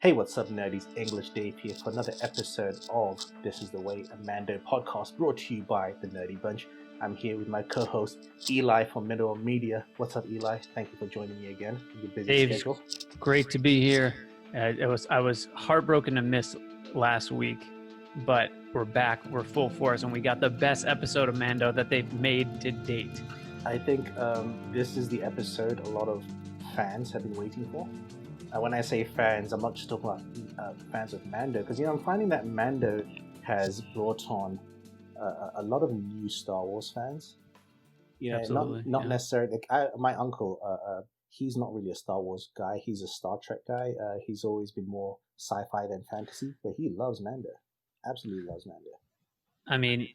Hey, what's up, nerdies? English Dave here for another episode of This is the Way, a Mando podcast brought to you by the Nerdy Bunch. I'm here with my co-host Eli from Mineral Media. What's up, Eli? Thank you for joining me again in your busy Dave, schedule. Great to be here. I was heartbroken to miss last week, but we're back. We're full force, and we got the best episode of Mando that they've made to date. I think this is the episode a lot of fans have been waiting for. When I say fans, I'm not just talking about fans of Mando, because I'm finding that Mando has brought on a lot of new Star Wars fans. Absolutely, not necessarily. My uncle, he's not really a Star Wars guy. He's a Star Trek guy. He's always been more sci-fi than fantasy, but he loves Mando. Absolutely loves Mando. I mean,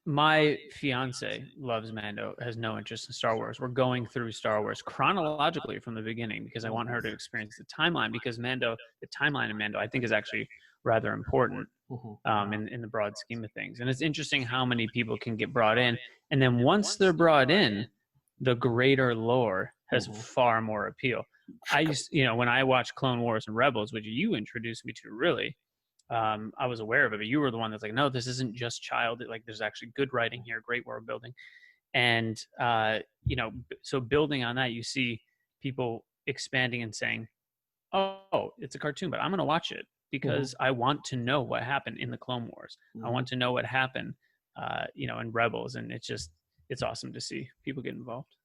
my fiance loves Mando, has no interest in Star Wars. We're going through Star Wars chronologically from the beginning because I want her to experience the timeline, because the timeline in Mando, I think, is actually rather important in the broad scheme of things. And it's interesting how many people can get brought in. And then once they're brought in, the greater lore has far more appeal. When I watched Clone Wars and Rebels, which you introduced me to, really, I was aware of it, but you were the one that's like, no, this isn't just child. Like, there's actually good writing here, great world building. And, so building on that, you see people expanding and saying, oh, it's a cartoon, but I'm going to watch it because I want to know what happened in the Clone Wars. I want to know what happened, in Rebels. And it's awesome to see people get involved.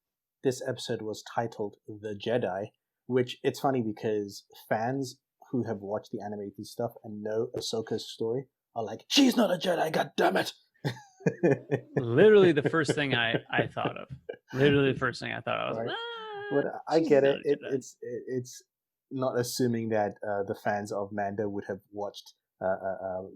This episode was titled The Jedi, which it's funny because fans who have watched the animated stuff and know Ahsoka's story are like, she's not a Jedi, god damn it. Literally the first thing I thought of. Literally the first thing I thought of. I was like, but I get it. It's not assuming that the fans of Mando would have watched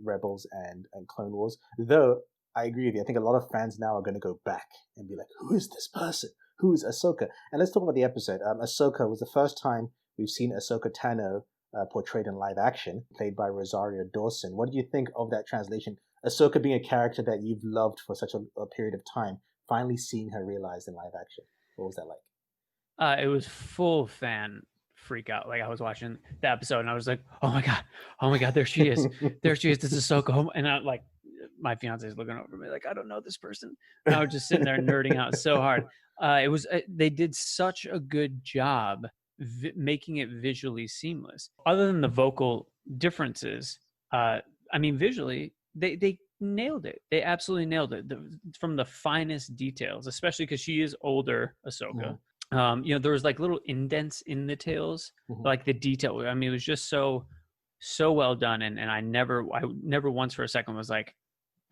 Rebels and Clone Wars. Though, I agree with you. I think a lot of fans now are going to go back and be like, who is this person? Who is Ahsoka? And let's talk about the episode. Ahsoka was the first time we've seen Ahsoka Tano portrayed in live action, played by Rosario Dawson. What do you think of that translation? Ahsoka being a character that you've loved for such a period of time, finally seeing her realized in live action. What was that like? It was full fan freak out. Like, I was watching the episode and I was like, oh my God, there she is. There she is. This is Ahsoka. And my fiance is looking over me like, I don't know this person. And I was just sitting there nerding out so hard. They did such a good job making it visually seamless. Other than the vocal differences, visually, they nailed it. They absolutely nailed it, from the finest details, especially because she is older, Ahsoka. There was like little indents in the tails, like the detail. I mean, it was just so well done. And I never once for a second was like,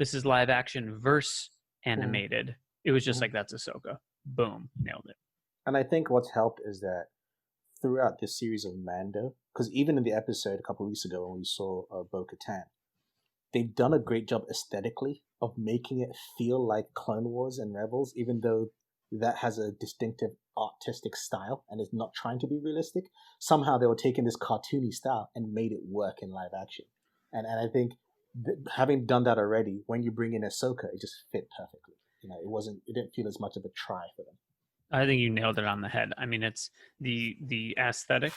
this is live action versus animated. It was just like, that's Ahsoka. Boom, nailed it. And I think what's helped is that throughout this series of Mando, because even in the episode a couple of weeks ago when we saw Bo-Katan, they've done a great job aesthetically of making it feel like Clone Wars and Rebels, even though that has a distinctive artistic style and is not trying to be realistic. Somehow they were taking this cartoony style and made it work in live action. And I think having done that already, when you bring in Ahsoka, it just fit perfectly. It didn't feel as much of a try for them. I think you nailed it on the head. I mean, it's the aesthetic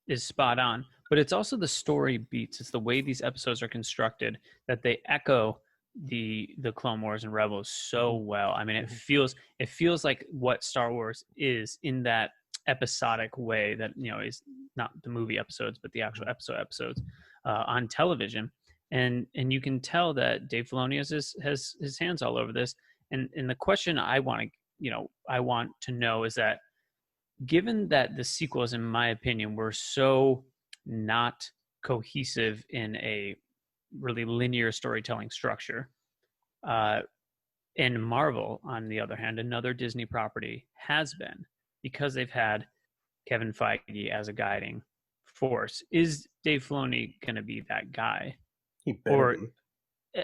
is spot on, but it's also the story beats. It's the way these episodes are constructed that they echo the Clone Wars and Rebels so well. I mean, it feels like what Star Wars is in that episodic way that, is not the movie episodes, but the actual episodes on television. And you can tell that Dave Filoni has his hands all over this. And the question I want to know is that, given that the sequels, in my opinion, were so not cohesive in a really linear storytelling structure, and Marvel, on the other hand, another Disney property, has been, because they've had Kevin Feige as a guiding force. Is Dave Filoni going to be that guy? He better be.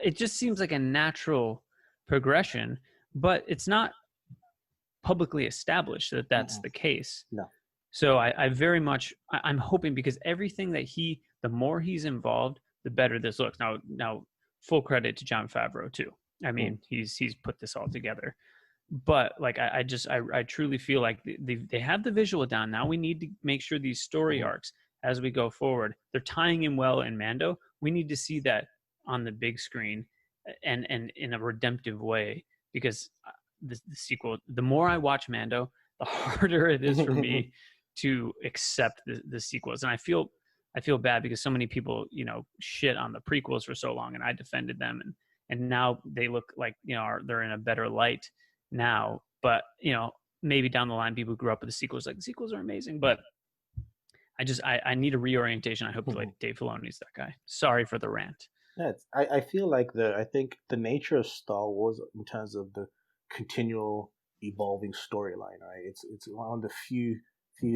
It just seems like a natural progression, but it's not publicly established that that's the case. No. So I'm hoping, because everything that the more he's involved, the better this looks. Now full credit to Jon Favreau too. I mean, he's put this all together. But like, I truly feel like they have the visual down. Now we need to make sure these story arcs as we go forward. They're tying in well in Mando. We need to see that on the big screen and in a redemptive way, because the sequel, the more I watch Mando, the harder it is for me to accept the sequels. And I feel bad because so many people, shit on the prequels for so long, and I defended them, and now they look like, they're in a better light now. But, maybe down the line, people who grew up with the sequels, like, the sequels are amazing, but I need a reorientation. I hope like Dave Filoni's that guy. Sorry for the rant. Yeah, I feel like I think the nature of Star Wars in terms of the continual evolving storyline, right? It's one of the few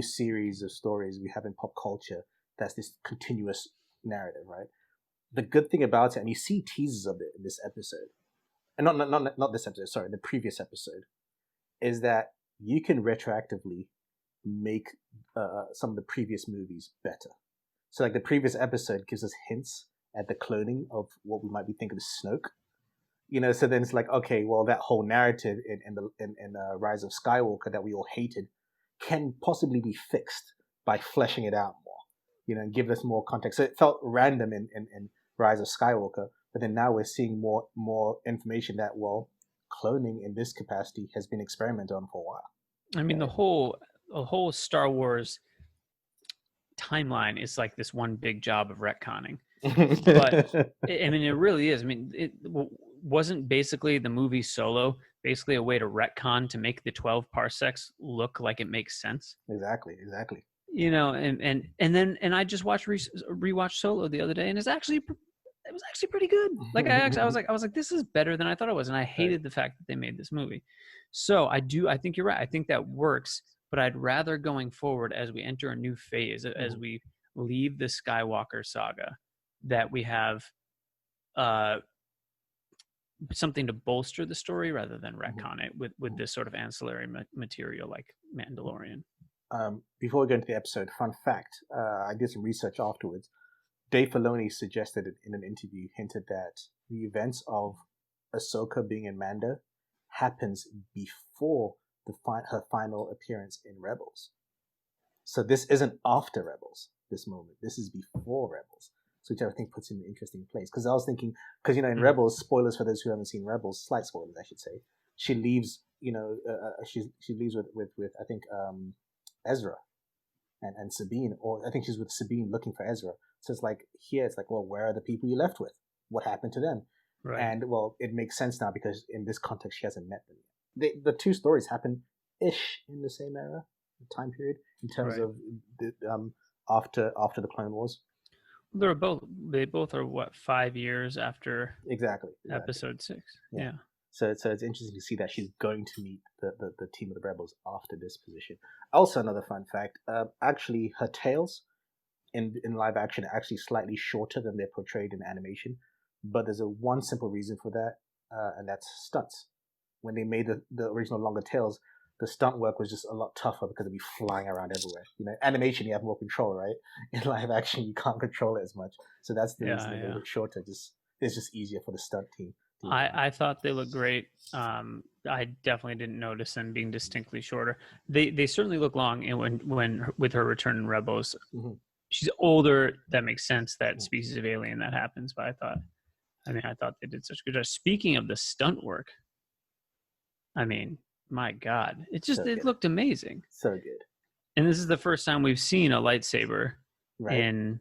series of stories we have in pop culture that's this continuous narrative, right? The good thing about it, and you see teasers of it in this episode, and not this episode, sorry, the previous episode, is that you can retroactively make some of the previous movies better. So like the previous episode gives us hints at the cloning of what we might be thinking of Snoke. So then it's like, okay, well, that whole narrative in Rise of Skywalker that we all hated can possibly be fixed by fleshing it out more, and give us more context. So it felt random in Rise of Skywalker, but then now we're seeing more information that, well, cloning in this capacity has been experimented on for a while. I mean, the whole Star Wars timeline is like this one big job of retconning. But I mean, it really is. I mean, it wasn't basically the movie Solo basically a way to retcon to make the 12 parsecs look like it makes sense? Exactly. And I just rewatched Solo the other day, and it was actually pretty good. Like I was like, this is better than I thought it was, and I hated the fact that they made this movie. So I think you're right. I think that works, but I'd rather going forward as we enter a new phase, as we leave the Skywalker saga, that we have something to bolster the story rather than retcon it with this sort of ancillary material like Mandalorian. Before we go into the episode, fun fact, I did some research afterwards. Dave Filoni suggested in an interview, hinted that the events of AHSOKA being in Mando happens before her final appearance in Rebels. So this isn't after Rebels, this moment. This is before Rebels. So which I think puts in an interesting place. Because I was thinking, in Rebels, spoilers for those who haven't seen Rebels, slight spoilers I should say, she leaves, she leaves with I think Ezra and Sabine, or I think she's with Sabine looking for Ezra. So it's like, here it's like, well, where are the people you left with? What happened to them? Right. And well, it makes sense now because in this context she hasn't met them yet. The two stories happen ish in the same era, time period, in terms of the after the Clone Wars. They both are what, 5 years after exactly. Episode 6. Yeah. So it's interesting to see that she's going to meet the team of the Rebels after this position. Also, another fun fact: actually, her tails in live action are actually slightly shorter than they're portrayed in animation. But there's one simple reason for that, and that's stunts. When they made the original longer tails, the stunt work was just a lot tougher because it'd be flying around everywhere. Animation, you have more control, right? In live action, you can't control it as much. So that's the reason they look shorter. It's just easier for the stunt team. I thought they looked great. I definitely didn't notice them being distinctly shorter. They certainly look long, and when with her return in Rebels, she's older. That makes sense. That species of alien that happens. But I thought they did such a good job. Speaking of the stunt work, I mean, my God, it looked amazing. So good. And this is the first time we've seen a lightsaber in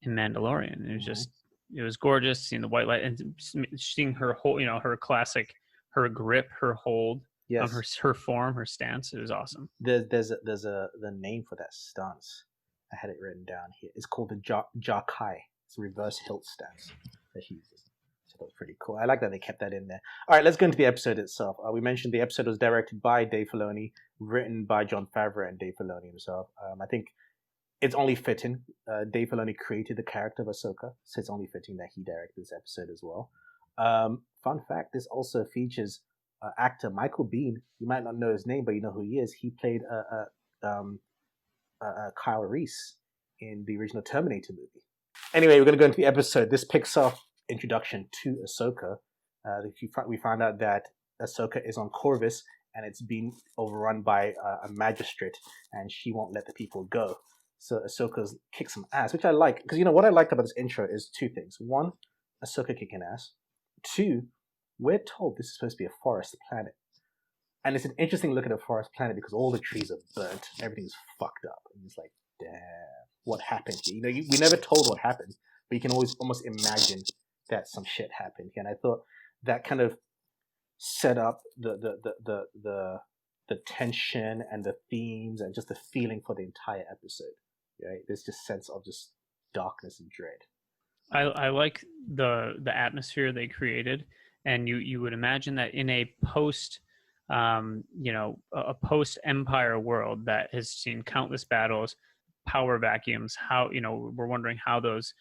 Mandalorian. It was just, it was gorgeous seeing the white light and seeing her whole, her classic, her grip, her hold, her form, her stance. It was awesome. There's the name for that stance. I had it written down here. It's called the Jakai. It's a reverse hilt stance that she uses. So that was pretty cool. I like that they kept that in there. All right, let's go into the episode itself. We mentioned the episode was directed by Dave Filoni, written by Jon Favreau and Dave Filoni himself. I think it's only fitting. Dave Filoni created the character of AHSOKA, so it's only fitting that he directed this episode as well. Fun fact, this also features actor Michael Biehn. You might not know his name, but you know who he is. He played Kyle Reese in the original Terminator movie. Anyway, we're going to go into the episode. This picks off introduction to AHSOKA. We found out that AHSOKA is on Corvus, and it's being overrun by a magistrate, and she won't let the people go. So Ahsoka's kicked some ass, which I like, because what I liked about this intro is two things. One, Ahsoka kicking ass. Two, we're told this is supposed to be a forest planet. And it's an interesting look at a forest planet because all the trees are burnt, everything's fucked up. And it's like, damn, what happened here? We never told what happened, but you can always almost imagine that some shit happened here. And I thought that kind of set up the tension and the themes and just the feeling for the entire episode. Right? There's just sense of just darkness and dread. I like the atmosphere they created, and you would imagine that in a post a post Empire world that has seen countless battles, power vacuums, how we're wondering how those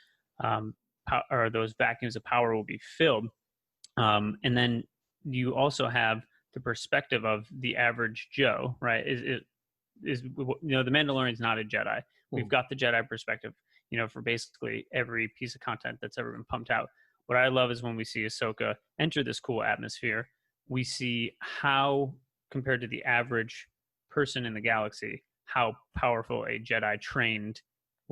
those vacuums of power will be filled, and then you also have the perspective of the average Joe, right? Is the Mandalorian's not a Jedi. We've got the Jedi perspective, for basically every piece of content that's ever been pumped out. What I love is when we see Ahsoka enter this cool atmosphere, we see how, compared to the average person in the galaxy, how powerful a Jedi trained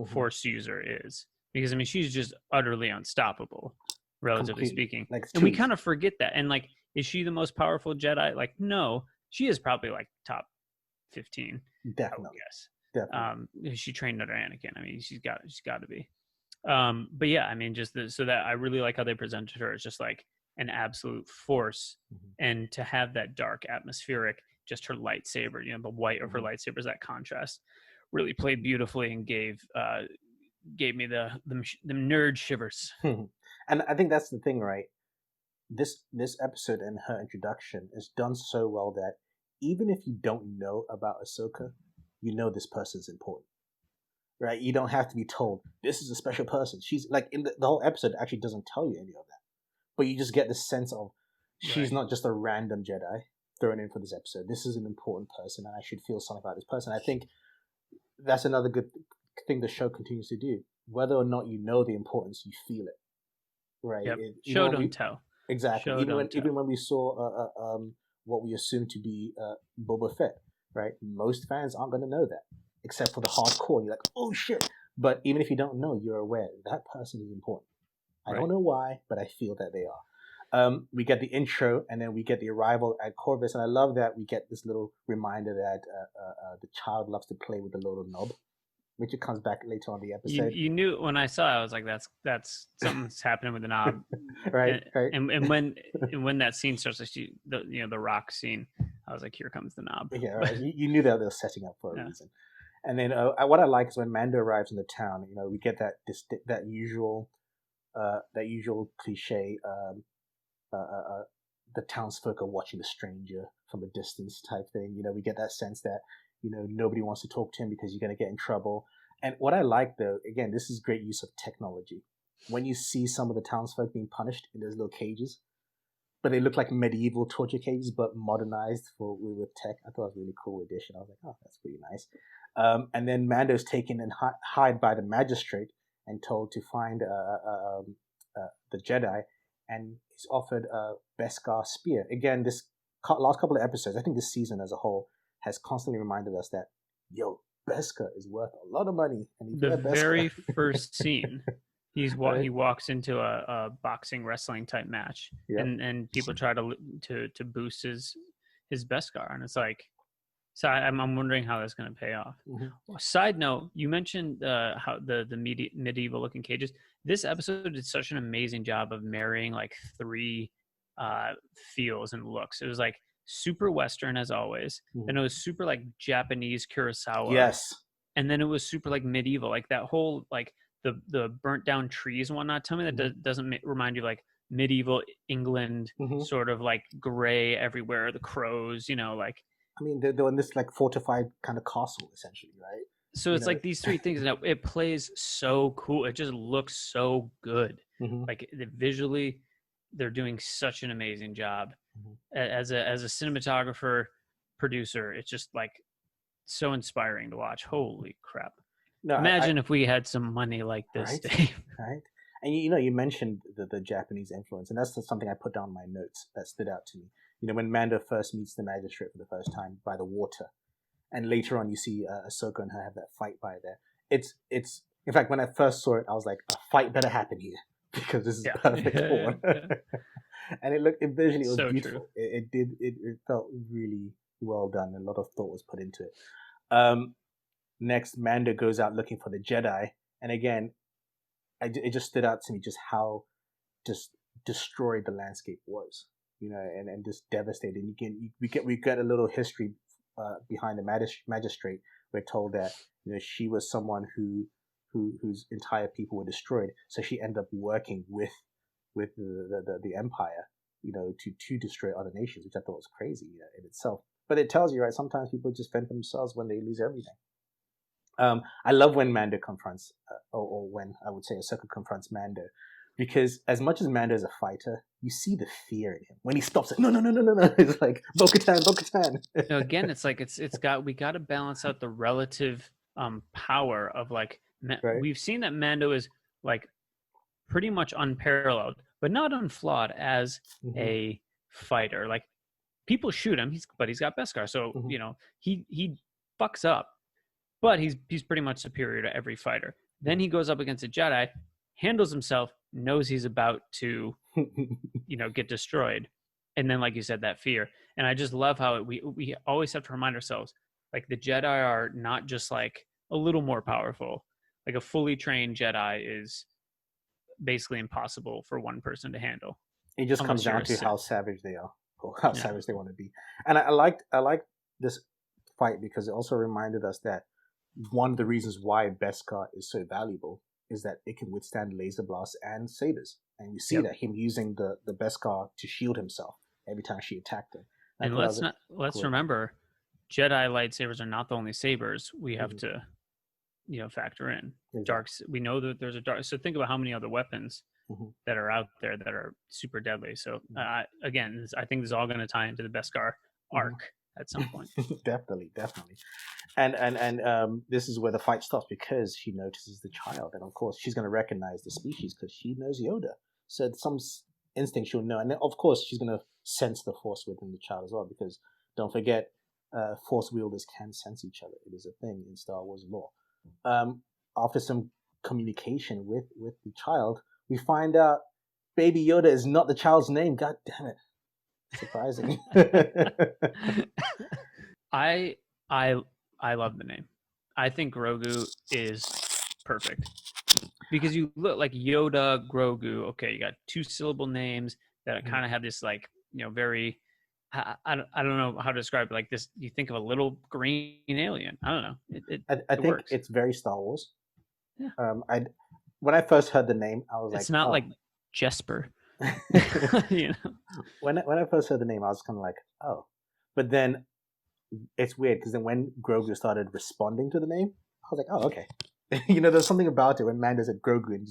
Force user is. Because she's just utterly unstoppable, relatively speaking. And we kind of forget that. And is she the most powerful Jedi? No, she is probably top 15. Definitely. I would guess. Definitely. She trained under Anakin. She's got to be. But yeah, so that I really like how they presented her as just an absolute force, and to have that dark atmospheric, just her lightsaber, the white of her lightsaber, that contrast really played beautifully and gave me the nerd shivers. And I think that's the thing, right? This episode and her introduction is done so well that even if you don't know about Ahsoka, this person's important, right? You don't have to be told this is a special person. She's in the whole episode actually doesn't tell you any of that, but you just get the sense of she's not just a random Jedi thrown in for this episode. This is an important person, and I should feel something about this person. I think that's another good thing the show continues to do. Whether or not you know the importance, you feel it, right? Yep. Show don't tell. Exactly. Even when we saw what we assume to be Boba Fett, right? Most fans aren't going to know that, except for the hardcore. You're like, oh shit! But even if you don't know, you're aware that person is important. I don't know why, but I feel that they are. We get the intro, and then we get the arrival at Corvus, and I love that we get this little reminder that the child loves to play with the little knob, which it comes back later on the episode. You knew when I saw it, I was like, that's something's happening with the knob. right. And when that scene starts, the rock scene, I was like, here comes the knob. Yeah, right. You knew that they were setting up for a reason. And then what I like is when Mando arrives in the town, we get that usual cliche, the townsfolk are watching the stranger from a distance type thing. We get that sense that nobody wants to talk to him because you're going to get in trouble. And what I like, though, again, this is great use of technology. When you see some of the townsfolk being punished in those little cages, but they look like medieval torture cages, but modernized with tech. I thought it was a really cool addition. I was like, oh, that's pretty nice. And then Mando's taken and hired by the magistrate and told to find the Jedi, and he's offered a Beskar spear. Again, this last couple of episodes, I think this season as a whole, has constantly reminded us that, Beskar is worth a lot of money. And the very first scene, he walks into a boxing wrestling type match, and people try to boost his Beskar, and it's like, so I'm wondering how that's going to pay off. Side note, you mentioned how the medieval looking cages. This episode did such an amazing job of marrying three feels and looks. It was super Western as always. Then it was super Japanese Kurosawa. Yes. And then it was super medieval, that whole the burnt down trees and whatnot. Tell me that doesn't remind you of medieval England, sort of gray everywhere, the crows, they're in this fortified kind of castle essentially, right? So it's these three things, and it plays so cool. It just looks so good. Visually, they're doing such an amazing job. As a cinematographer, producer, it's just so inspiring to watch. Holy crap! No, Imagine if we had some money like this, right? Dave. Right. And you mentioned the Japanese influence, and that's something I put down in my notes that stood out to me. When Mando first meets the magistrate for the first time by the water, and later on you see Ahsoka and her have that fight by there. it's in fact, when I first saw it, I was like, a fight better happen here because this is perfect for one. And it visually it was So beautiful. true. It felt really well done. A lot of thought was put into it. Next, Mando goes out looking for the Jedi, and again, it just stood out to me just how just destroyed the landscape was, and just devastated. We get a little history behind the magistrate. We're told that she was someone whose entire people were destroyed, so she ended up working with the Empire, to destroy other nations, which I thought was crazy in itself. But it tells you, right? Sometimes people just fend for themselves when they lose everything. I love when Mando confronts, or when I would say Ahsoka confronts Mando, because as much as Mando is a fighter, you see the fear in him when he stops it. No, no, no, no, no, no. It's like Bo-Katan, Bo-Katan. Again, it's like we got to balance out the relative power of like Right. We've seen that Mando is like pretty much unparalleled, but not unflawed as a fighter. Like people shoot him, but he's got Beskar, so he fucks up, but he's pretty much superior to every fighter. Then he goes up against a Jedi, handles himself, knows he's about to, get destroyed, and then, like you said, that fear. And I just love how we always have to remind ourselves, like the Jedi are not just like a little more powerful. Like a fully trained Jedi is basically impossible for one person to handle. It just comes down to how savage they are, or how savage they want to be. And I liked this fight because it also reminded us that one of the reasons why Beskar is so valuable is that it can withstand laser blasts and sabers, and you see that him using the Beskar to shield himself every time she attacked him. And let's remember, Jedi lightsabers are not the only sabers we have to factor in. Darks, we know that there's a dark, so think about how many other weapons that are out there that are super deadly. So again, I think this is all going to tie into the Beskar arc at some point. Definitely. And this is where the fight stops because she notices the child, and of course she's going to recognize the species because she knows Yoda. So some instinct she'll know, and then of course she's going to sense the Force within the child as well, because don't forget, Force wielders can sense each other. It is a thing in Star Wars lore. After some communication with the child, we find out Baby Yoda is not the child's name. God damn it! Surprising. I love the name. I think Grogu is perfect because you look like Yoda, Grogu. Okay, you got 2-syllable names that kind of have this like very. I don't know how to describe it. Like this, you think of a little green alien. I don't know. I think works. It's very Star Wars. Yeah. When I first heard the name, I was like, it's not like Jesper. When I first heard the name, I was kind of like, oh, but then it's weird because then when Grogu started responding to the name, I was like, oh, okay. There's something about it when Mando said Grogu and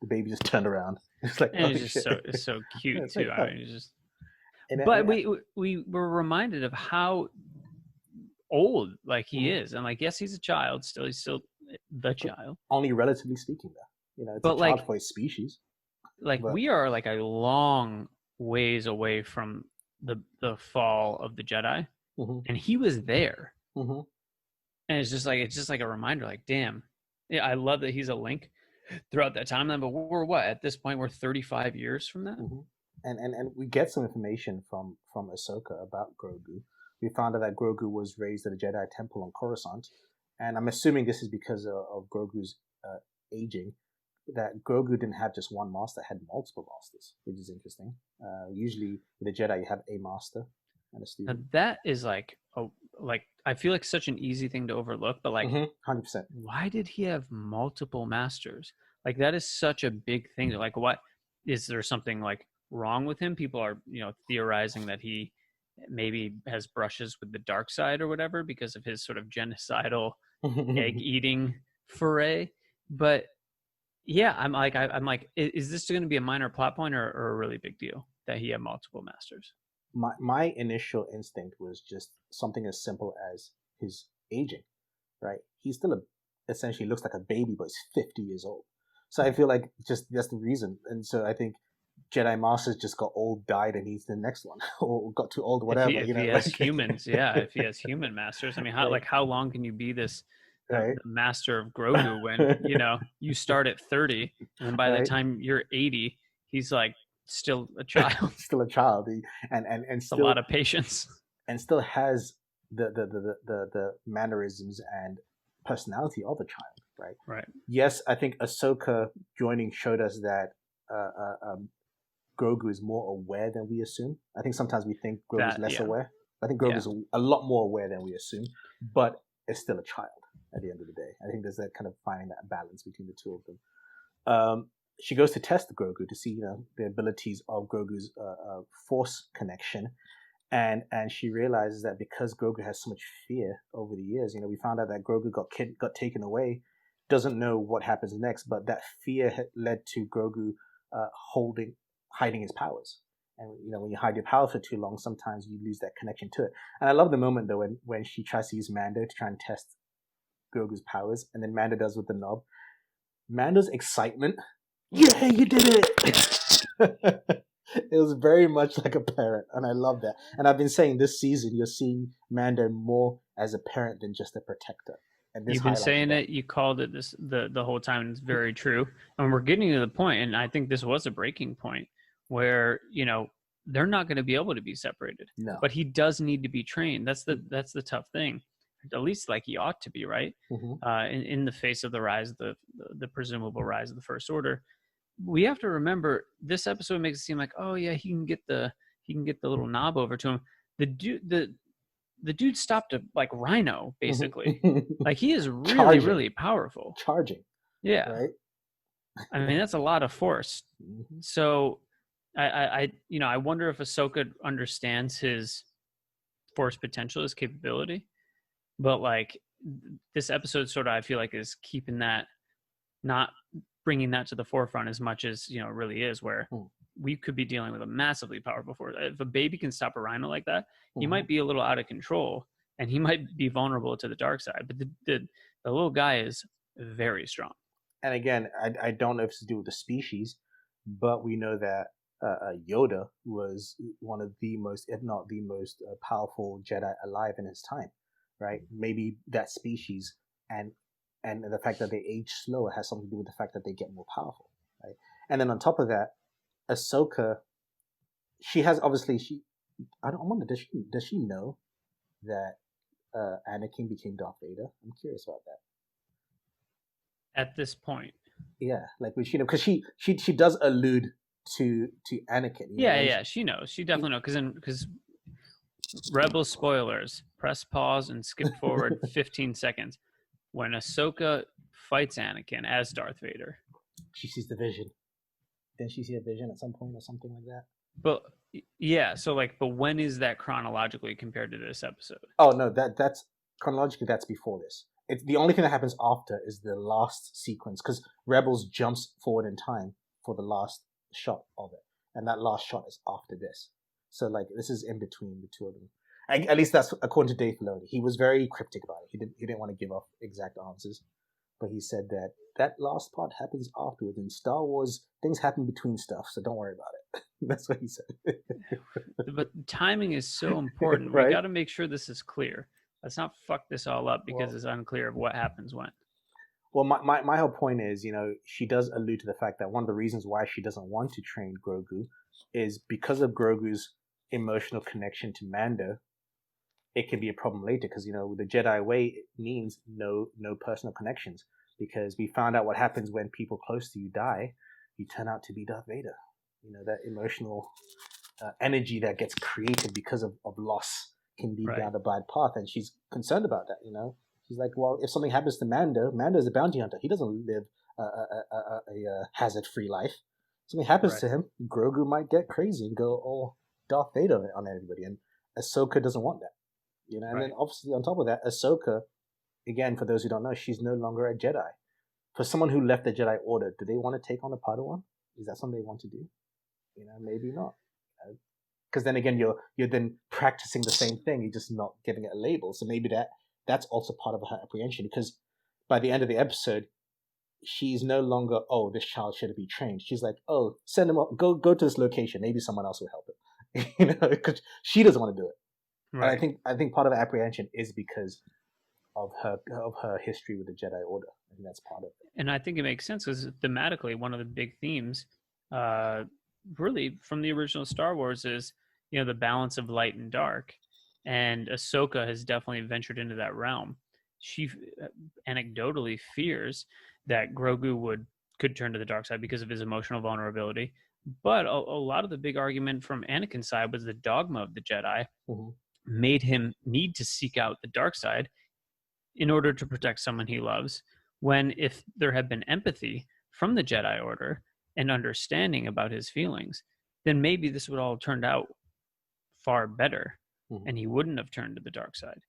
the baby just turned around. It's like, and it's so cute too. Like, I mean, it's just. But we were reminded of how old like he is, and like yes, he's a child still. He's still the child. Only relatively speaking, though. It's a child for his species. Like we are like a long ways away from the fall of the Jedi, and he was there. And it's just like a reminder. Like, damn, yeah, I love that he's a link throughout that timeline. But we're what at this point? We're 35 years from that. And we get some information from Ahsoka about Grogu. We found out that Grogu was raised at a Jedi temple on Coruscant, and I'm assuming this is because of Grogu's aging. That Grogu didn't have just one master; had multiple masters, which is interesting. Usually, with a Jedi, you have a master and a student. Now that is like I feel like such an easy thing to overlook, but like 100%. Why did he have multiple masters? Like that is such a big thing. Like, what is there something like wrong with him? People are theorizing that he maybe has brushes with the dark side or whatever because of his sort of genocidal egg eating foray. But yeah, I'm like, is this going to be a minor plot point or a really big deal that he had multiple masters? My initial instinct was just something as simple as his aging, right? He's still essentially looks like a baby, but he's 50 years old. So I feel like just that's the reason. And so I think Jedi Masters just got old, died, and he's the next one, or got too old, whatever. If he has humans, yeah. If he has human masters, I mean, how long can you be this the master of Grogu when, you start at 30 and then by the time you're 80, he's like still a child. Still a child. And still a lot of patience. And still has the mannerisms and personality of a child, right? Right. Yes, I think Ahsoka joining showed us that Grogu is more aware than we assume. I think sometimes we think Grogu's less aware. I think Grogu's a lot more aware than we assume, but is still a child at the end of the day. I think there's that kind of finding that balance between the two of them. She goes to test Grogu to see, the abilities of Grogu's force connection. And she realizes that because Grogu has so much fear over the years, we found out that Grogu got taken away, doesn't know what happens next, but that fear had led to Grogu hiding his powers. And when you hide your power for too long, sometimes you lose that connection to it. And I love the moment though when she tries to use Mando to try and test Grogu's powers, and then Mando does with the knob. Mando's excitement, yeah, you did it. It was very much like a parent, and I love that. And I've been saying this season, you're seeing Mando more as a parent than just a protector. And you've been saying it. You called it this the whole time, and it's very true. And we're getting to the point, and I think this was a breaking point where they're not going to be able to be separated. No. But he does need to be trained. That's the tough thing. At least like he ought to be, right? Mm-hmm. In the face of the rise of the presumable rise of the First Order. We have to remember this episode makes it seem like, oh yeah, he can get the little knob over to him. The dude stopped a like rhino basically. Like he is really really powerful. Charging. Yeah. Right. I mean that's a lot of force. Mm-hmm. So I wonder if Ahsoka understands his force potential, his capability, but like this episode sort of I feel like is keeping that, not bringing that to the forefront as much as it really is, where we could be dealing with a massively powerful force. If a baby can stop a rhino like that, he might be a little out of control and he might be vulnerable to the dark side, but the little guy is very strong. And again, I don't know if it's to do with the species, but we know that Yoda was one of the most, if not the most powerful Jedi alive in his time, right? Maybe that species and the fact that they age slower has something to do with the fact that they get more powerful, right? And then on top of that, Ahsoka, she has obviously I wonder, does she know that Anakin became Darth Vader? I'm curious about that. At this point, yeah, like we because she does allude to Anakin. Yeah, she knows. She definitely knows because Rebel spoilers. Press pause and skip forward 15 seconds. When Ahsoka fights Anakin as Darth Vader, she sees the vision. Didn't she see a vision at some point or something like that? But yeah, so but when is that chronologically compared to this episode? Oh no, that's chronologically that's before this. It's the only thing that happens after is the last sequence, because Rebels jumps forward in time for the last shot of it, and that last shot is after this. So this is in between the two of them. At least that's according to Dave Filoni. He was very cryptic about it. He didn't want to give off exact answers, but he said that last part happens afterwards. In Star Wars, things happen between stuff, so don't worry about it. That's what he said. But timing is so important. Right? We got to make sure this is clear. Let's not fuck this all up because it's unclear of what happens when. Well, my whole point is, she does allude to the fact that one of the reasons why she doesn't want to train Grogu is because of Grogu's emotional connection to Mando. It can be a problem later because, the Jedi way means no personal connections, because we found out what happens when people close to you die. You turn out to be Darth Vader. That emotional energy that gets created because of loss can lead down a bad path. And she's concerned about that, She's like, well, if something happens to Mando's a bounty hunter. He doesn't live a hazard-free life. If something happens to him, Grogu might get crazy and go all Darth Vader on everybody. And Ahsoka doesn't want that. And then obviously on top of that, Ahsoka, again, for those who don't know, she's no longer a Jedi. For someone who left the Jedi Order, do they want to take on a Padawan? Is that something they want to do? Maybe not. Because then again, you're then practicing the same thing. You're just not giving it a label. So maybe that's also part of her apprehension. Because by the end of the episode, she's no longer, oh, this child should be trained. She's like, oh, send him up, go to this location. Maybe someone else will help him. Because she doesn't want to do it. Right. And I think part of the apprehension is because her history with the Jedi Order. I think that's part of it. And I think it makes sense because thematically, one of the big themes, really from the original Star Wars, is the balance of light and dark, and Ahsoka has definitely ventured into that realm. She anecdotally fears that Grogu could turn to the dark side because of his emotional vulnerability. But a lot of the big argument from Anakin's side was the dogma of the Jedi made him need to seek out the dark side in order to protect someone he loves, when if there had been empathy from the Jedi Order and understanding about his feelings, then maybe this would all have turned out far better and he wouldn't have turned to the dark side.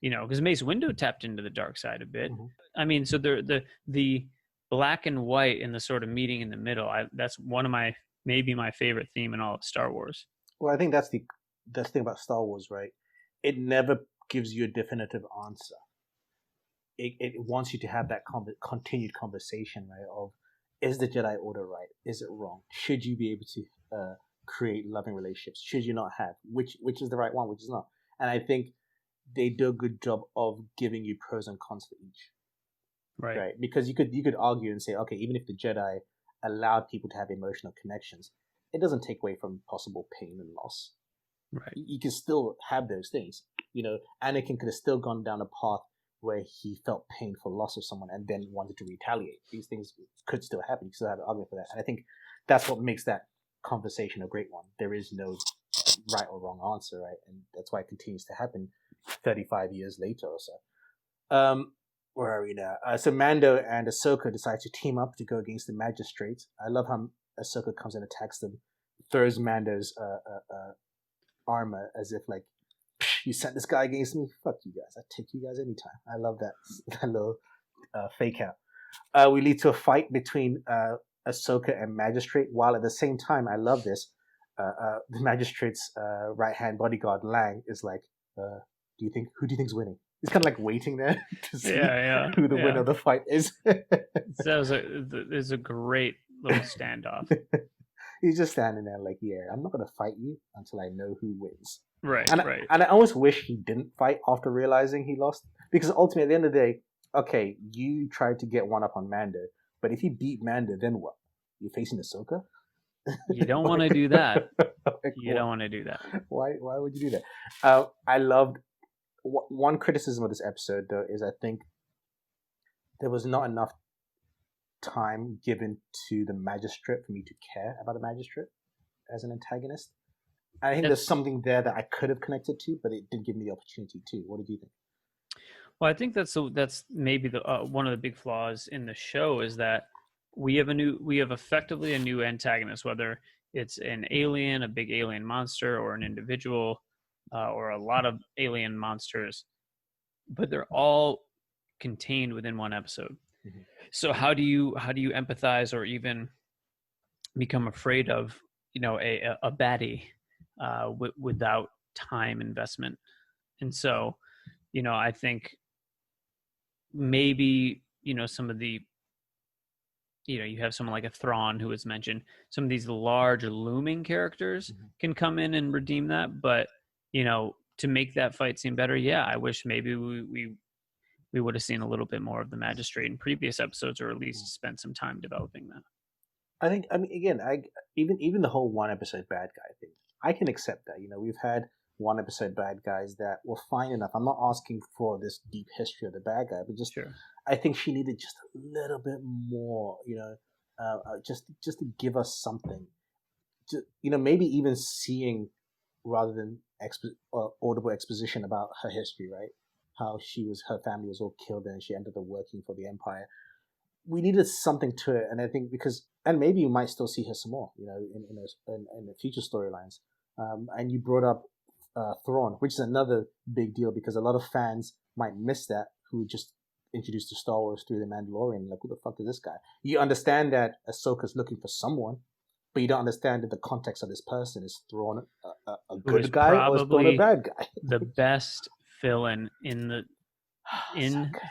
Because Mace Windu tapped into the dark side a bit. I mean, so the black and white and the sort of meeting in the middle, that's one of my favorite theme in all of Star Wars. Well, I think that's the thing about Star Wars, right? It never gives you a definitive answer. It wants you to have that continued conversation, right? Of, is the Jedi Order right? Is it wrong? Should you be able to create loving relationships? Should you not have? Which is the right one? Which is not? And I think they do a good job of giving you pros and cons for each. Right? Because you could argue and say, okay, even if the Jedi allowed people to have emotional connections, it doesn't take away from possible pain and loss. Right. You can still have those things. Anakin could have still gone down a path where he felt pain for loss of someone and then wanted to retaliate. These things could still happen. You still have an argument for that. And I think that's what makes that conversation a great one. There is no right or wrong answer, right? And that's why it continues to happen 35 years later or so. Where are we now? So Mando and Ahsoka decide to team up to go against the Magistrates. I love how Ahsoka comes and attacks them, throws Mando's armor as if like, you sent this guy against me? Fuck you guys. I'd take you guys anytime. I love that little fake out. We lead to a fight between Ahsoka and Magistrate, while at the same time, I love this, the Magistrate's right-hand bodyguard, Lang, is like, who do you think's winning? He's kind of like waiting there to see who the winner of the fight is. That was a great little standoff. He's just standing there like, yeah, I'm not going to fight you until I know who wins. Right, right. And I almost wish he didn't fight after realizing he lost. Because ultimately, at the end of the day, okay, you tried to get one up on Mando, but if you beat Mando, then what? You're facing Ahsoka? You don't want to do that. You don't want to do that. Why would you do that? I loved... One criticism of this episode, though, is I think there was not enough time given to the Magistrate for me to care about the Magistrate as an antagonist. I think there's something there that I could have connected to, but it didn't give me the opportunity to. What did you think? Well, I think that's maybe the one of the big flaws in the show is that we have effectively a new antagonist, whether it's an alien, a big alien monster, or an individual, or a lot of alien monsters, but they're all contained within one episode. Mm-hmm. So how do you empathize or even become afraid of a baddie without time investment? And so I think maybe some of the you have someone like a Thrawn who was mentioned. Some of these large looming characters can come in and redeem that, but to make that fight seem better, I wish maybe we would have seen a little bit more of the Magistrate in previous episodes, or at least spent some time developing that. I mean, again, even the whole one episode bad guy thing, I can accept that. We've had one episode bad guys that were fine enough. I'm not asking for this deep history of the bad guy, but just I think she needed just a little bit more, just to give us something. Maybe even seeing rather than audible exposition about her history, right? How her family was all killed and she ended up working for the Empire. We needed something to it, and I think and maybe you might still see her some more, in the future storylines. And you brought up Thrawn, which is another big deal because a lot of fans might miss that, who were just introduced to Star Wars through the Mandalorian. Like, who the fuck is this guy? You understand that Ahsoka's looking for someone, but you don't understand that the context of this person is Thrawn a good guy or is Thrawn a bad guy. The best villain in the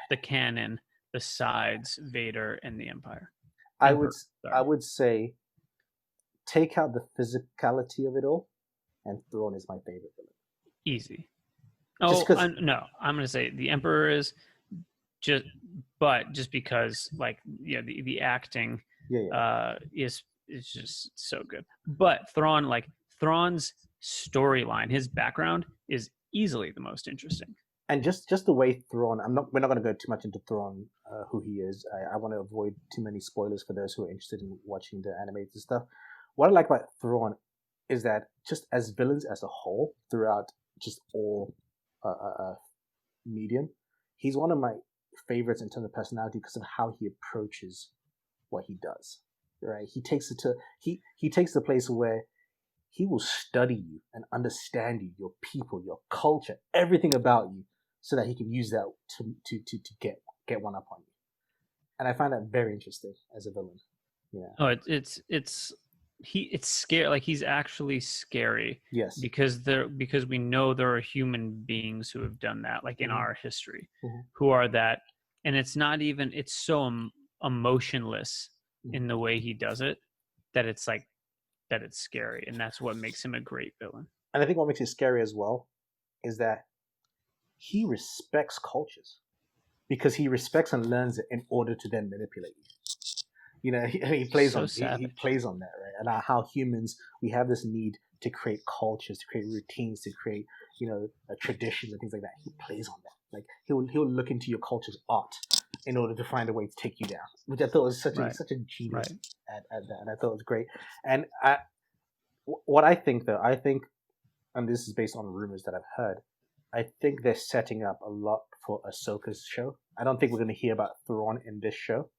the canon besides Vader and the Empire. I would say take out the physicality of it all, and Thrawn is my favorite villain. Easy. Just because. No, I'm gonna say the Emperor is just, but just because like the acting is just so good. But Thrawn's storyline, his background is easily the most interesting. And just the way Thrawn, we're not going to go too much into Thrawn, who he is. I want to avoid too many spoilers for those who are interested in watching the animated stuff. What I like about Thrawn is that just as villains as a whole, throughout just all medium, he's one of my favorites in terms of personality because of how he approaches what he does. Right? He takes it to he takes the place where he will study you and understand you, your people, your culture, everything about you, so that he can use that to get one up on you. And I find that very interesting as a villain. Yeah. Oh, it's scary. Like he's actually scary. Yes. Because we know there are human beings who have done that, like in our history, who are that, and it's not even. It's so emotionless in the way he does it that it's like that it's scary, and that's what makes him a great villain. And I think what makes it scary as well is that he respects cultures because he respects and learns it in order to then manipulate you. He plays on he plays on that, right? And how humans, we have this need to create cultures, to create routines, to create traditions and things like that. He plays on that. Like he'll look into your culture's art in order to find a way to take you down, which I thought was such a genius at that, and I thought it was great. And what I think, and this is based on rumors that I've heard, I think they're setting up a lot for AHSOKA's show. I don't think we're going to hear about Thrawn in this show.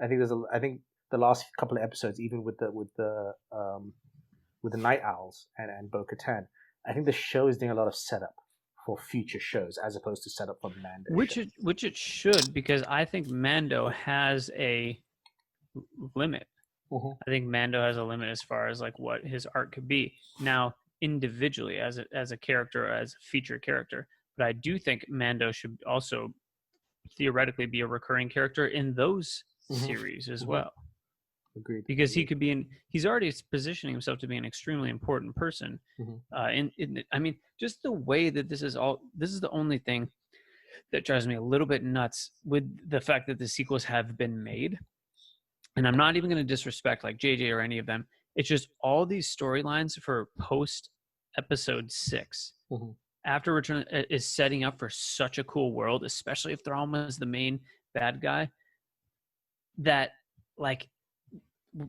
I think the last couple of episodes, even with the Night Owls and Bo-Katan, I think the show is doing a lot of setup for future shows as opposed to setup for Mando. Which it should, because I think Mando has a limit. I think Mando has a limit as far as like what his art could be. Now, individually as a character, as a feature character, but I do think Mando should also theoretically be a recurring character in those series as well. Agreed. Because he could be he's already positioning himself to be an extremely important person. I mean, just the way that this is the only thing that drives me a little bit nuts with the fact that the sequels have been made. And I'm not even going to disrespect like JJ or any of them. It's just all these storylines for post episode 6 after Return is setting up for such a cool world, especially if Thrawn is the main bad guy, that like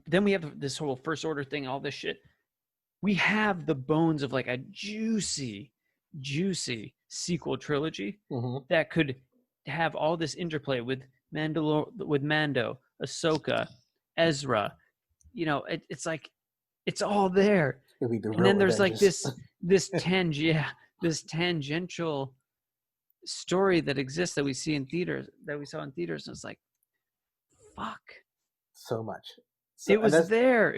then we have this whole First Order thing, all this shit. We have the bones of like a juicy sequel trilogy that could have all this interplay with Mando, AHSOKA, Ezra. It's like it's all there. And then there's like this tangential story that exists that we see in theaters, that we saw in theaters, and it's like, fuck. So much. It was there.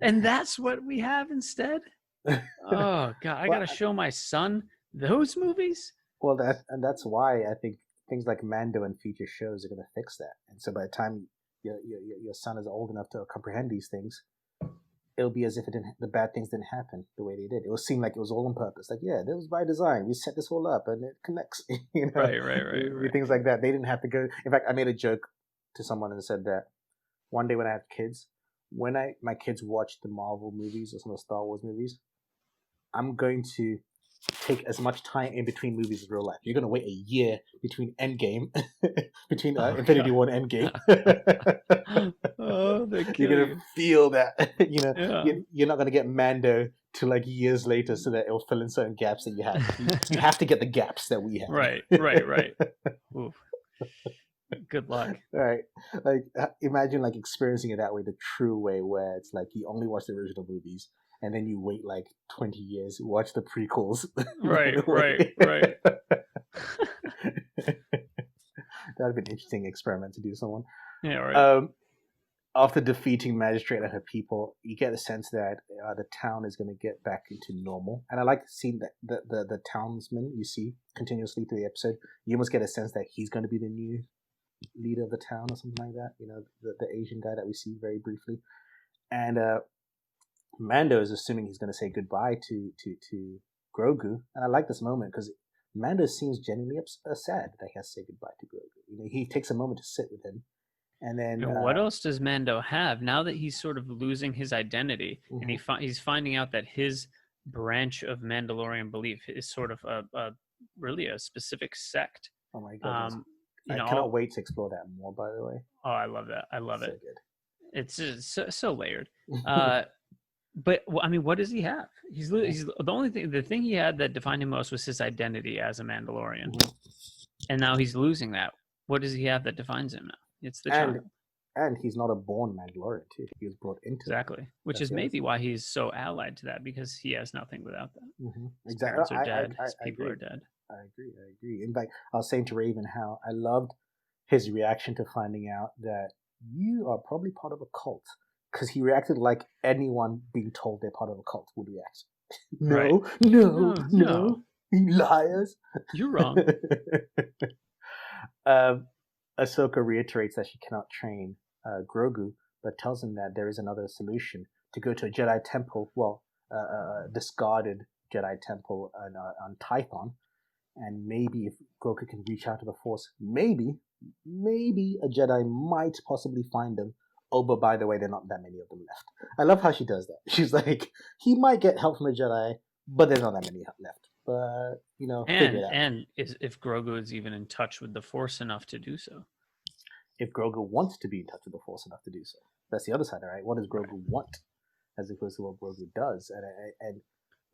And that's what we have instead. Oh God, I gotta show my son those movies. Well, that's why I think things like Mando and future shows are going to fix that. And so by the time your son is old enough to comprehend these things, it'll be as if the bad things didn't happen the way they did. It will seem like it was all on purpose. Like, yeah, that was by design. We set this all up and it connects. Right. Things like that. They didn't have to go. In fact, I made a joke to someone and said that one day when I have kids, when my kids watch the Marvel movies or some of the Star Wars movies, I'm going to take as much time in between movies as real life. You're going to wait a year between Endgame, between Infinity War and Endgame. You're going to feel that, you're not going to get Mando to like years later so that it'll fill in certain gaps that you have. You have to get the gaps that we have. Right. Oof. Good luck. Right. Like imagine like experiencing it that way, the true way, where it's like you only watch the original movies and then you wait like 20 years, watch the prequels. Right. That'd be an interesting experiment to do to someone. Yeah, right. After defeating Magistrate and her people, you get a sense that the town is going to get back into normal. And I like seeing that the townsman you see continuously through the episode. You almost get a sense that he's going to be the new leader of the town or something like that. The Asian guy that we see very briefly. And Mando is assuming he's going to say goodbye to Grogu, and I like this moment because Mando seems genuinely sad that he has to say goodbye to Grogu. You know, he takes a moment to sit with him, and then And what else does Mando have now that he's sort of losing his identity, and he's finding out that his branch of Mandalorian belief is sort of really a specific sect. Oh my goodness! I cannot wait to explore that more. By the way. Oh, I love that. I love it. Good. It's just so layered. But I mean, what does he have? He's the thing he had that defined him most was his identity as a Mandalorian, and now he's losing that. What does he have that defines him now? It's the child. And he's not a born Mandalorian too. He was brought into exactly, which is maybe why he's so allied to that, because he has nothing without that. His exactly. Parents are dead. His people are dead. I agree. In fact, I was saying to Raven how I loved his reaction to finding out that you are probably part of a cult. Because he reacted like anyone being told they're part of a cult would react. No, you liars. You're wrong. Ahsoka reiterates that she cannot train Grogu, but tells him that there is another solution: to go to a Jedi temple, discarded Jedi temple on Tython, and maybe if Grogu can reach out to the Force, maybe a Jedi might possibly find him. Oh, but by the way, there are not that many of them left. I love how she does that. She's like, he might get help from a Jedi, but there's not that many left. But, you know, figure it out. And if Grogu is even in touch with the Force enough to do so. If Grogu wants to be in touch with the Force enough to do so. That's the other side, right? What does Grogu want as opposed to what Grogu does? And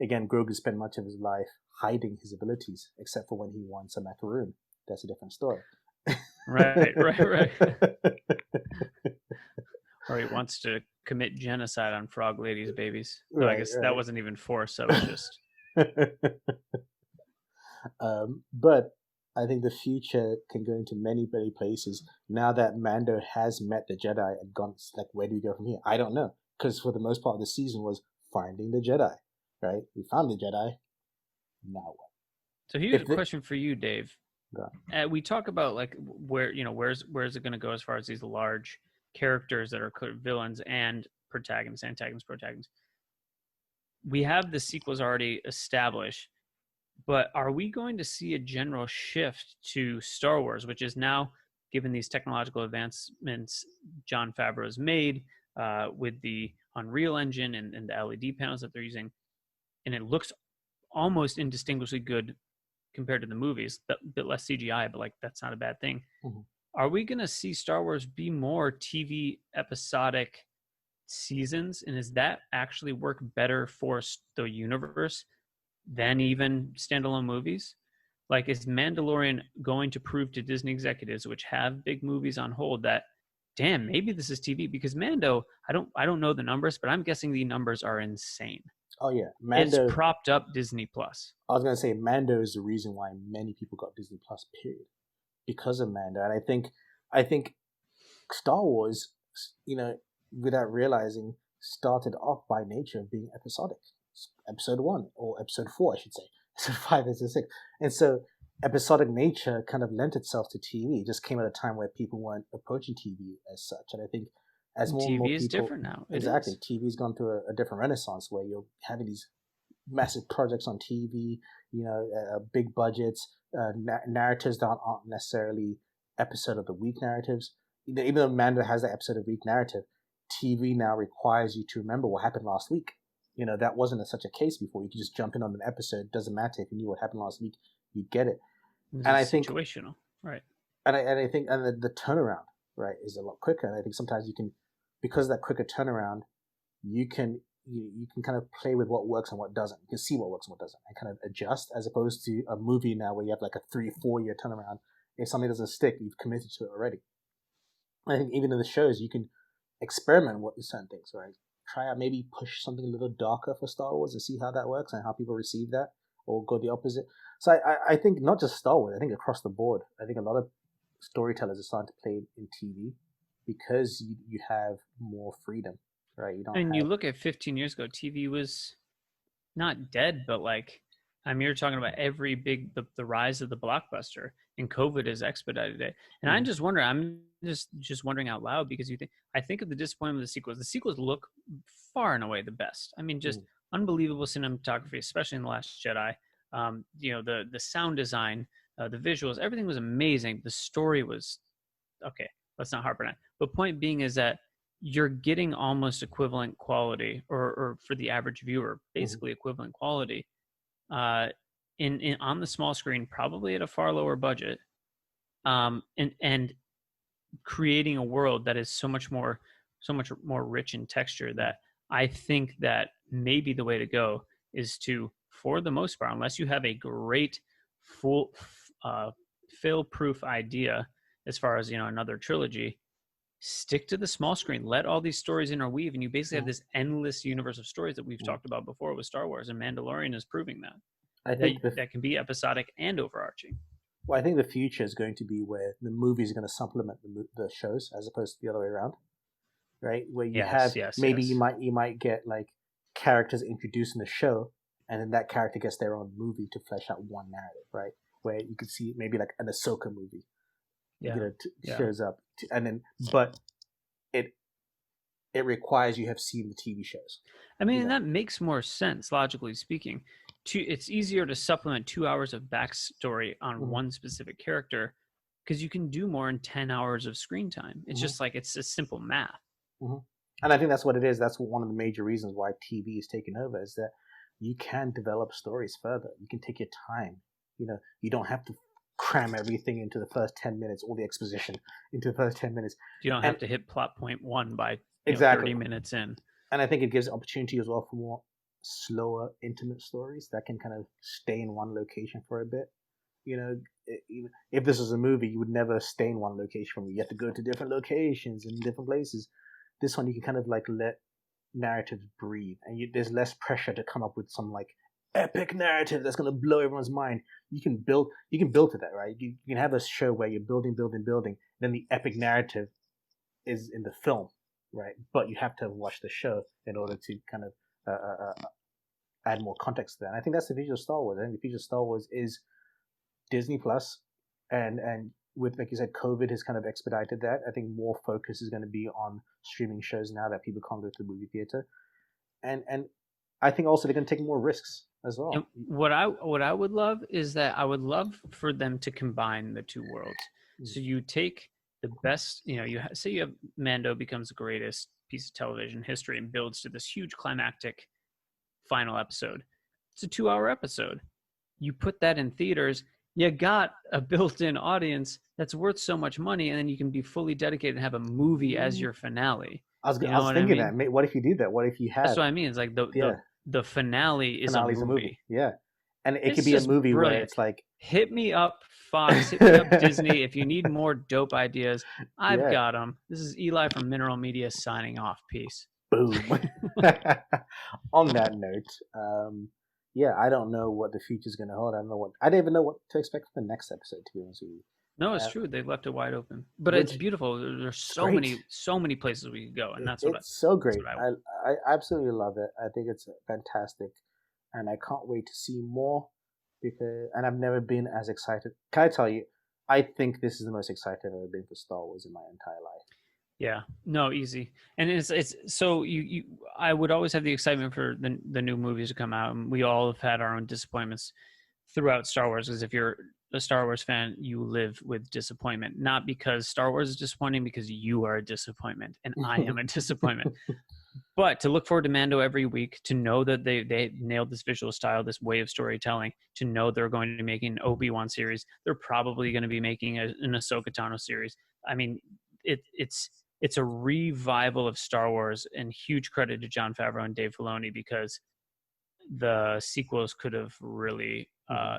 again, Grogu spent much of his life hiding his abilities, except for when he wants a macaroon. That's a different story. Right. Or he wants to commit genocide on frog ladies' babies. So I guess that wasn't even forced. That was just. But I think the future can go into many, many places. Now that Mando has met the Jedi and gone, like, where do we go from here? I don't know. Because for the most part of the season was finding the Jedi, right? We found the Jedi. Now what? So here's a question for you, Dave. We talk about like where's it going to go as far as these large characters that are villains and antagonists. We have the sequels already established, but are we going to see a general shift to Star Wars, which is now, given these technological advancements Jon Favreau has made with the Unreal Engine and the LED panels that they're using, and it looks almost indistinguishably good compared to the movies, a bit less CGI, but like that's not a bad thing. Are we going to see Star Wars be more TV episodic seasons? And does that actually work better for the universe than even standalone movies? Like, is Mandalorian going to prove to Disney executives, which have big movies on hold, that, damn, maybe this is TV? Because Mando, I don't know the numbers, but I'm guessing the numbers are insane. Oh yeah, Mando. It's propped up Disney Plus. I was gonna say Mando is the reason why many people got Disney Plus. Period. Because of Mando, and I think Star Wars, without realizing, started off by nature of being episodic. Episode 1 or Episode 4, I should say. Episode 5, Episode 6, and so episodic nature kind of lent itself to TV. It just came at a time where people weren't approaching TV as such, and I think as more and more people, TV is different now. Exactly, TV's gone through a different renaissance where you're having these massive projects on TV, big budgets, narratives that aren't necessarily episode of the week narratives. Even though Mando has that episode of week narrative, TV now requires you to remember what happened last week. That wasn't such a case before. You could just jump in on an episode. Doesn't matter if you knew what happened last week, you get it. And I think situational, right? And I think the turnaround, right, is a lot quicker. And I think sometimes you can, because of that quicker turnaround, you can kind of play with what works and what doesn't. You can see what works and what doesn't, and kind of adjust, as opposed to a movie now where you have like a 3-4 year turnaround. If something doesn't stick, you've committed to it already. I think even in the shows, you can experiment with certain things, right? Try out, maybe push something a little darker for Star Wars and see how that works and how people receive that, or go the opposite. So I think not just Star Wars, I think across the board, I think a lot of storytellers are starting to play in TV because you have more freedom, right? You look at 15 years ago, TV was not dead, but like, you're talking about every the rise of the blockbuster, and COVID has expedited it. And I'm just wondering, I'm just wondering out loud, because I think of the disappointment of the sequels. The sequels look far and away the best. I mean, just unbelievable cinematography, especially in The Last Jedi. The sound design, the visuals, everything was amazing. The story was okay. Let's not harp on it. But point being is that you're getting almost equivalent quality, or for the average viewer, basically equivalent quality, in on the small screen, probably at a far lower budget, and creating a world that is so much more rich in texture, that I think that maybe the way to go is to, for the most part, unless you have a great full fill proof idea as far as another trilogy, stick to the small screen. Let all these stories interweave, and you basically have this endless universe of stories that we've talked about before with Star Wars, and Mandalorian is proving that. I think that can be episodic and overarching. Well, I think the future is going to be where the movies are going to supplement the shows as opposed to the other way around, right? Where you you might get like characters introduced in the show, and then that character gets their own movie to flesh out one narrative, right? Where you could see maybe like an AHSOKA movie, shows up, but it requires you have seen the TV shows. I mean, that makes more sense logically speaking. It's easier to supplement 2 hours of backstory on one specific character, because you can do more in 10 hours of screen time. It's just like, it's a simple math. And I think that's what it is. That's one of the major reasons why TV is taking over, is that you can develop stories further. You can take your time. You don't have to cram everything into the first 10 minutes, all the exposition into the first 10 minutes. You don't have to hit plot point 1 by 30 minutes in. And I think it gives opportunity as well for more slower, intimate stories that can kind of stay in one location for a bit. If this was a movie, you would never stay in one location. You have to go to different locations and different places. This one, you can kind of like let narratives breathe, and there's less pressure to come up with some like epic narrative that's going to blow everyone's mind. You can build to that, right? You can have a show where you're building, then the epic narrative is in the film, right? But you have to watch the show in order to kind of add more context to that. And I think that's the future of Star Wars. I think the future of Star Wars is Disney Plus, and with, like you said, COVID has kind of expedited that. I think more focus is going to be on streaming shows now that people can't go to the movie theater, and I think also they're going to take more risks as well. And what I would love is that I would love for them to combine the two worlds. So you take the best, you say you have Mando becomes the greatest piece of television history and builds to this huge climactic final episode. It's a 2-hour episode. You put that in theaters, you got a built-in audience that's worth so much money, and then you can be fully dedicated and have a movie as your finale. I was thinking that. What if you do that? What if you had? That's what I mean. It's like the finale is a movie. Yeah. And it could be a movie brilliant. Where it's like, hit me up, Fox, hit me up, Disney. If you need more dope ideas, I've got them. This is Eli from Mineral Media signing off. Peace. Boom. On that note, I don't know what the future's going to hold. I don't even know what to expect for the next episode, to be honest with you. No, it's true. They've left it wide open, but it's beautiful. There's so many places we could go, and it's so great. I absolutely love it. I think it's fantastic, and I can't wait to see more. And I've never been as excited. Can I tell you? I think this is the most excited I've ever been for Star Wars in my entire life. Yeah, no, easy. And it's so I would always have the excitement for the new movies to come out, and we all have had our own disappointments throughout Star Wars, because if you're a Star Wars fan, you live with disappointment, not because Star Wars is disappointing, because you are a disappointment and I am a disappointment. But to look forward to Mando every week, to know that they nailed this visual style, this way of storytelling, to know they're going to be making an Obi-Wan series, they're probably going to be making an Ahsoka Tano series. I mean, it's a revival of Star Wars, and huge credit to Jon Favreau and Dave Filoni, because the sequels could have really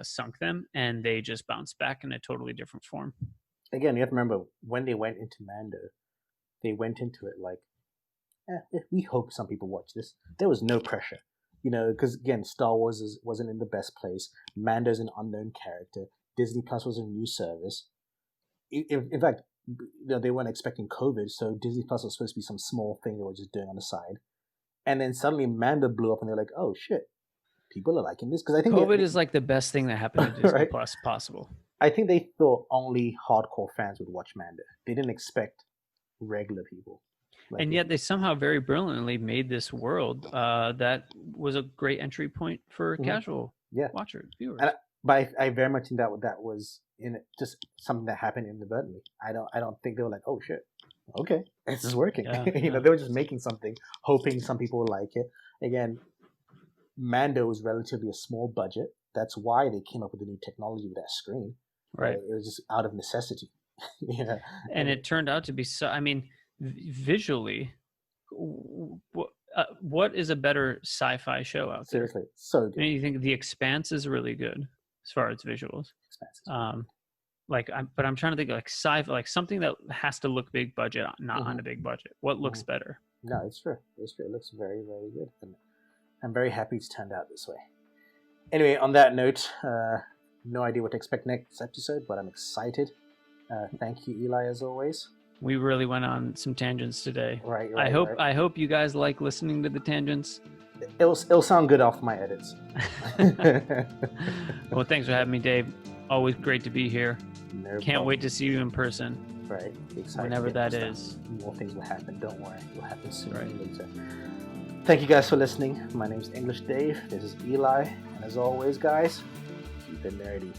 sunk them, and they just bounced back in a totally different form. Again, you have to remember, when they went into Mando, they went into it like, we hope some people watch this. There was no pressure, because again, Star Wars wasn't in the best place. Mando's an unknown character. Disney Plus was a new service. In fact, they weren't expecting COVID, so Disney Plus was supposed to be some small thing they were just doing on the side. And then suddenly Mando blew up, and they're like, "Oh shit, people are liking this." Because I think COVID is like the best thing that happened to Disney Plus possible. I think they thought only hardcore fans would watch Mando. They didn't expect regular people. Like, and yet they somehow very brilliantly made this world that was a great entry point for casual watchers, viewers. But I very much think that was just something that happened inadvertently. I don't think they were like, oh shit, okay, this is working. They were just making something, hoping some people would like it. Again, Mando was relatively a small budget. That's why they came up with the new technology with that screen. Right. It was just out of necessity. Yeah. And it turned out to be so. I mean, visually, what is a better sci-fi show out there? Seriously, so good. I mean, you think The Expanse is really good as far as visuals. But I'm trying to think like sci-fi, like something that has to look big budget, not on a big budget. What looks better? No, it's true. It's true. It looks very, very good, and I'm very happy it's turned out this way. Anyway, on that note, no idea what to expect next episode, but I'm excited. Thank you, Eli, as always. We really went on some tangents today. Right. I hope you guys like listening to the tangents. It'll sound good off my edits. Well, thanks for having me, Dave. Always great to be here. No Can't wait to see you in person. Right. Excited. Whenever that is. More things will happen. Don't worry. It will happen sooner or later. Thank you guys for listening. My name is English Dave. This is Eli. And as always, guys, keep it nerdy.